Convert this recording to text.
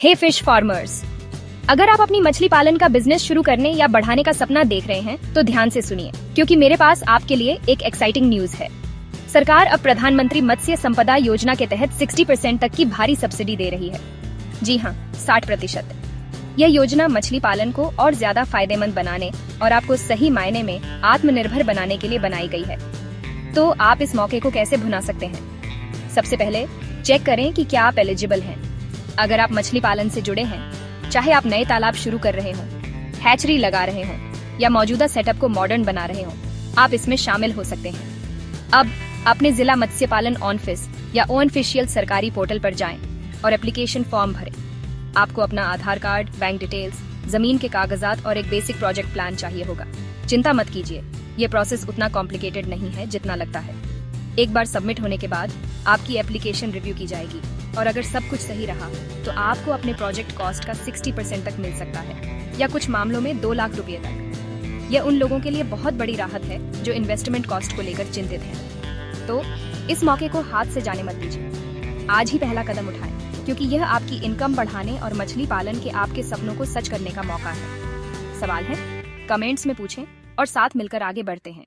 हे fish farmers, अगर आप अपनी मछली पालन का बिजनेस शुरू करने या बढ़ाने का सपना देख रहे हैं तो ध्यान से सुनिए, क्योंकि मेरे पास आपके लिए एक एक्साइटिंग न्यूज है। सरकार अब प्रधानमंत्री मत्स्य संपदा योजना के तहत 60% तक की भारी सब्सिडी दे रही है। जी हाँ, 60%। यह योजना मछली पालन को और ज्यादा फायदेमंद बनाने और आपको सही मायने में आत्मनिर्भर बनाने के लिए बनाई गई है। तो आप इस मौके को कैसे भुना सकते हैं? सबसे पहले चेक करें कि क्या आप एलिजिबल हैं। अगर आप मछली पालन से जुड़े हैं, चाहे आप नए तालाब शुरू कर रहे हों, हैचरी लगा रहे हों या मौजूदा सेटअप को मॉडर्न बना रहे हों, आप इसमें शामिल हो सकते हैं। अब अपने जिला मत्स्य पालन ऑनफिस या ऑनफिशियल सरकारी पोर्टल पर जाएं और एप्लीकेशन फॉर्म भरें। आपको अपना आधार कार्ड, बैंक डिटेल्स, जमीन के कागजात और एक बेसिक प्रोजेक्ट प्लान चाहिए होगा। चिंता मत कीजिए, ये प्रोसेस उतना कॉम्प्लिकेटेड नहीं है जितना लगता है। एक बार सबमिट होने के बाद आपकी एप्लीकेशन रिव्यू की जाएगी और अगर सब कुछ सही रहा तो आपको अपने प्रोजेक्ट कॉस्ट का 60% तक मिल सकता है या कुछ मामलों में 2 लाख रुपए तक। यह उन लोगों के लिए बहुत बड़ी राहत है जो इन्वेस्टमेंट कॉस्ट को लेकर चिंतित हैं। तो इस मौके को हाथ से जाने मत दीजिए। आज ही पहला कदम उठाएं, क्योंकि यह आपकी इनकम बढ़ाने और मछली पालन के आपके सपनों को सच करने का मौका है। सवाल है? कमेंट्स में पूछें और साथ मिलकर आगे बढ़ते हैं।